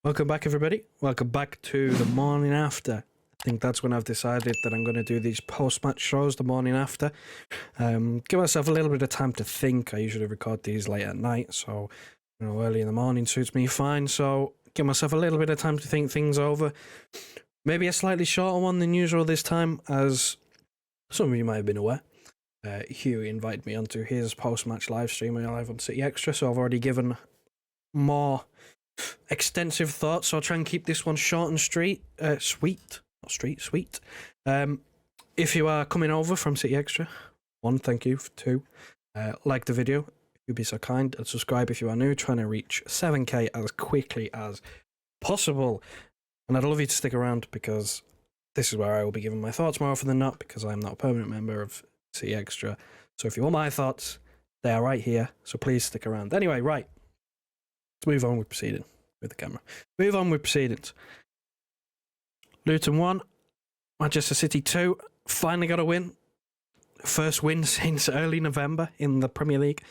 Welcome back, everybody. Welcome back to the morning after. I think that's when I've decided that I'm going to do these post-match shows the morning after. Give myself a little bit of time to think. I usually record these late at night, so early in the morning suits me fine. So give myself a little bit of time to think things over. Maybe a slightly shorter one than usual this time, as some of you might have been aware. Hugh invited me onto his post-match live stream live on City Extra, so I've already given more extensive thoughts, so I'll try and keep this one short and sweet. If you are coming over from City Extra, one, thank you. Two, like the video if you'd be so kind, and subscribe if you are new. Trying to reach 7k as quickly as possible, and I'd love you to stick around because this is where I will be giving my thoughts more often than not, because I'm not a permanent member of City Extra. So if you want my thoughts, they are right here, so please stick around. Anyway, right, let's move on with proceeding with the camera. Move on with proceedings. Luton 1, Manchester City 2. Finally got a win. First win since early November in the Premier League,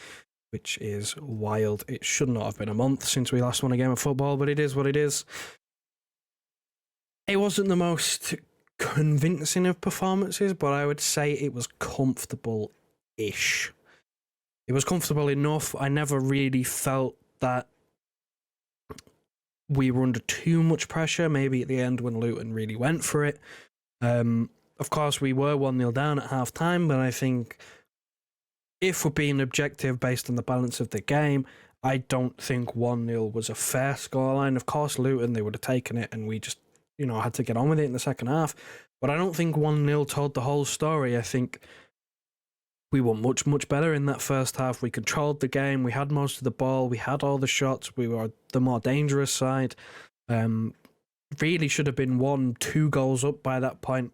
which is wild. It should not have been a month since we last won a game of football, but it is what it is. It wasn't the most convincing of performances, but I would say it was comfortable-ish. It was comfortable enough. I never really felt that we were under too much pressure, maybe at the end when Luton really went for it. Of course, we were 1-0 down at half-time, but I think if we're being objective based on the balance of the game, I don't think 1-0 was a fair scoreline. Of course, Luton, they would have taken it, and we just, had to get on with it in the second half. But I don't think 1-0 told the whole story. I think we were much, much better in that first half. We controlled the game. We had most of the ball. We had all the shots. We were the more dangerous side. Really should have been 1-2 goals up by that point.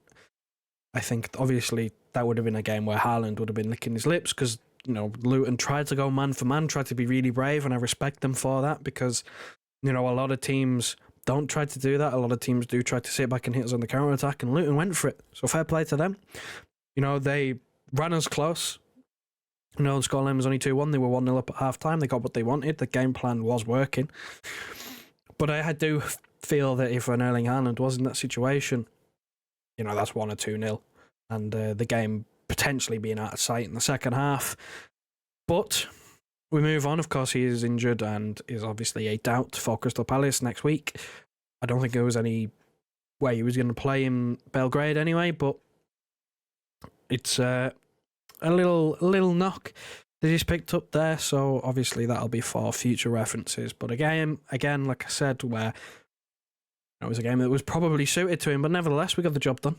I think, obviously, that would have been a game where Haaland would have been licking his lips because, Luton tried to go man for man, tried to be really brave, and I respect them for that because, a lot of teams don't try to do that. A lot of teams do try to sit back and hit us on the counter-attack, and Luton went for it. So fair play to them. They ran us close. The scoreline was only 2-1. They were 1-0 up at half-time. They got what they wanted. The game plan was working. But I do feel that if an Erling Haaland was in that situation, that's 1 or 2-0. And the game potentially being out of sight in the second half. But we move on. Of course, he is injured and is obviously a doubt for Crystal Palace next week. I don't think there was any way he was going to play in Belgrade anyway, but it's a little knock that he's picked up there, so obviously that'll be for future references. But again, like I said, where it was a game that was probably suited to him, but nevertheless, we got the job done.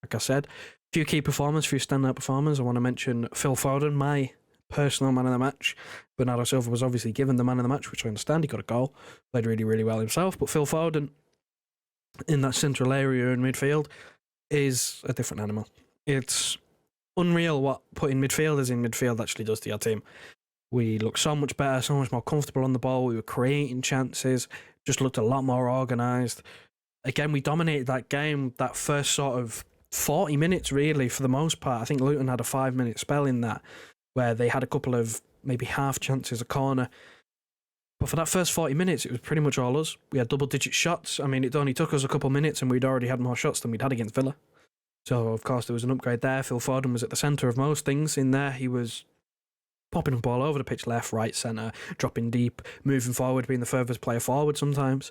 Like I said, a few key performers, a few standout performers. I want to mention Phil Foden, my personal man of the match. Bernardo Silva was obviously given the man of the match, which I understand. He got a goal, played really, really well himself. But Phil Foden, in that central area in midfield, is a different animal. It's unreal what putting midfielders in midfield actually does to your team. We look so much better, so much more comfortable on the ball. We were creating chances, just looked a lot more organised. Again, we dominated that game, that first sort of 40 minutes, really, for the most part. I think Luton had a 5-minute spell in that, where they had a couple of maybe half chances, a corner. But for that first 40 minutes, it was pretty much all us. We had double-digit shots. I mean, it only took us a couple minutes, and we'd already had more shots than we'd had against Villa. So, of course, there was an upgrade there. Phil Foden was at the centre of most things in there. He was popping up all over the pitch, left, right, centre, dropping deep, moving forward, being the furthest player forward sometimes.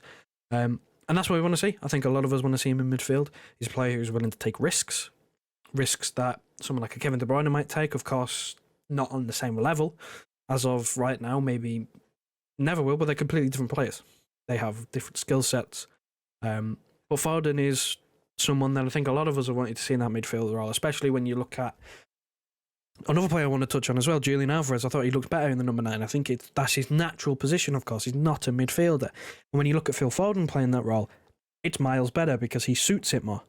And that's what we want to see. I think a lot of us want to see him in midfield. He's a player who's willing to take risks that someone like a Kevin De Bruyne might take. Of course, not on the same level as of right now. Maybe never will, but they're completely different players. They have different skill sets. But Foden is someone that I think a lot of us have wanted to see in that midfield role, especially when you look at another player I want to touch on as well, Julian Alvarez. I thought he looked better in the number 9. I think that's his natural position, of course. He's not a midfielder. And when you look at Phil Foden playing that role, it's miles better because he suits it more.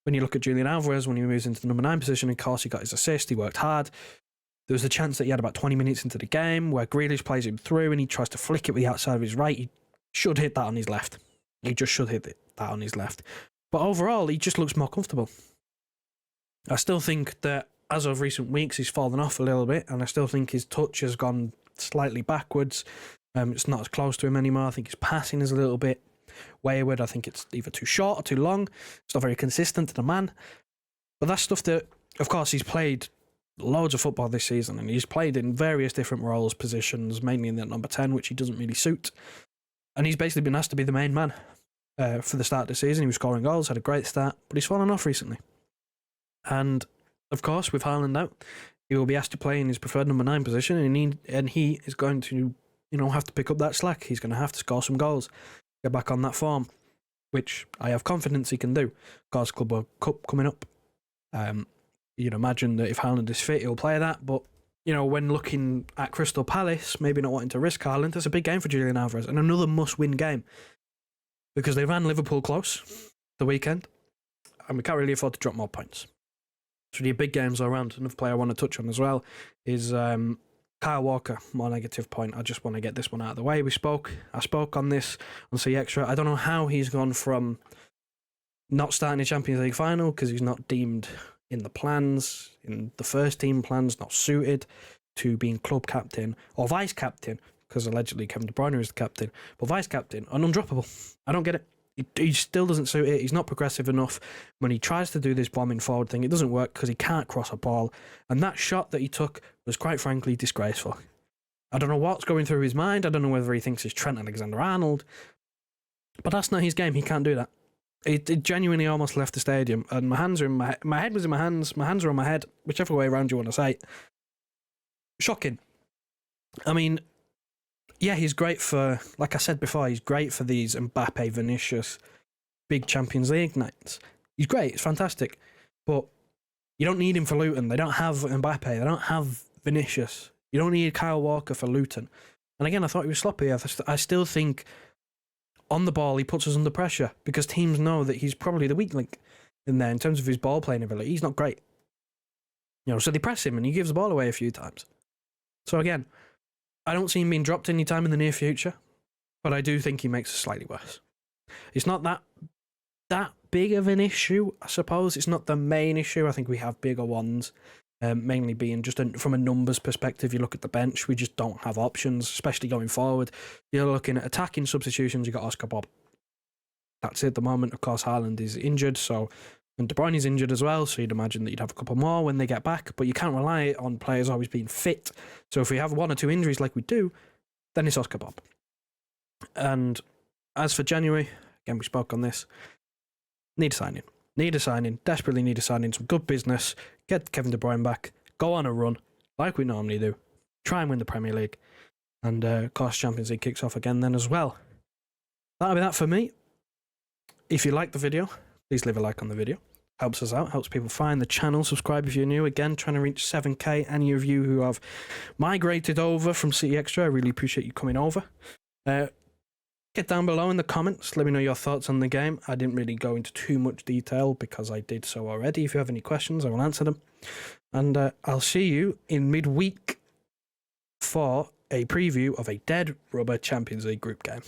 When you look at Julian Alvarez, when he moves into the number 9 position, of course, he got his assist, he worked hard. There was a chance that he had about 20 minutes into the game where Grealish plays him through and he tries to flick it with the outside of his right. He should hit that on his left. He just should hit that on his left. But overall, he just looks more comfortable. I still think that as of recent weeks, he's fallen off a little bit, and I still think his touch has gone slightly backwards. It's not as close to him anymore. I think his passing is a little bit wayward. I think it's either too short or too long. It's not very consistent to the man. But that's stuff that, of course, he's played loads of football this season, and he's played in various different roles, positions, mainly in that number 10, which he doesn't really suit. And he's basically been asked to be the main man for the start of the season. He was scoring goals, had a great start, but he's fallen off recently. And, of course, with Haaland out, he will be asked to play in his preferred number 9 position, and he is going to, have to pick up that slack. He's going to have to score some goals, get back on that form, which I have confidence he can do. Of course, Club World Cup coming up. You'd imagine that if Haaland is fit, he'll play that. But, when looking at Crystal Palace, maybe not wanting to risk Haaland, it's a big game for Julian Alvarez and another must-win game because they ran Liverpool close the weekend and we can't really afford to drop more points. So the big games all around. Another player I want to touch on as well is Kyle Walker. More negative point. I just want to get this one out of the way. I spoke on this on C Extra. I don't know how he's gone from not starting the Champions League final because he's not deemed in the plans, in the first team plans, not suited, to being club captain or vice captain, because allegedly Kevin De Bruyne is the captain, but vice captain and undroppable. I don't get it. He still doesn't suit it. He's not progressive enough. When he tries to do this bombing forward thing, it doesn't work because he can't cross a ball. And that shot that he took was, quite frankly, disgraceful. I don't know what's going through his mind. I don't know whether he thinks he's Trent Alexander-Arnold. But that's not his game. He can't do that. It genuinely almost left the stadium, and my hands are in my head was in my hands are on my head, whichever way around you want to say it. Shocking. I mean, yeah, he's great for, like I said before, he's great for these Mbappe, Vinicius, big Champions League nights. He's great, it's fantastic, but you don't need him for Luton. They don't have Mbappe, they don't have Vinicius. You don't need Kyle Walker for Luton. And again, I thought he was sloppy. I still think on the ball, he puts us under pressure because teams know that he's probably the weak link in there in terms of his ball playing ability. He's not great. So they press him and he gives the ball away a few times. So again, I don't see him being dropped any time in the near future, but I do think he makes it slightly worse. It's not that big of an issue, I suppose. It's not the main issue. I think we have bigger ones, mainly being just from a numbers perspective. You look at the bench, we just don't have options, especially going forward. You're looking at attacking substitutions, you got Oscar Bob. That's it at the moment. Of course, Haaland is injured, and De Bruyne is injured as well, so you'd imagine that you'd have a couple more when they get back, but you can't rely on players always being fit. So if we have 1 or 2 injuries like we do, then it's Oscar Bob. And as for January, again, we spoke on this, need a signing, desperately need a signing, some good business, get Kevin De Bruyne back, go on a run, like we normally do, try and win the Premier League, and of course Champions League kicks off again then as well. That'll be that for me. If you like the video, please leave a like on the video. Helps us out, helps people find the channel. Subscribe if you're new. Again, trying to reach 7k. Any of you who have migrated over from City Extra, I really appreciate you coming over. Get down below in the comments. Let me know your thoughts on the game. I didn't really go into too much detail because I did so already. If you have any questions, I will answer them. And I'll see you in midweek for a preview of a dead rubber Champions League group game.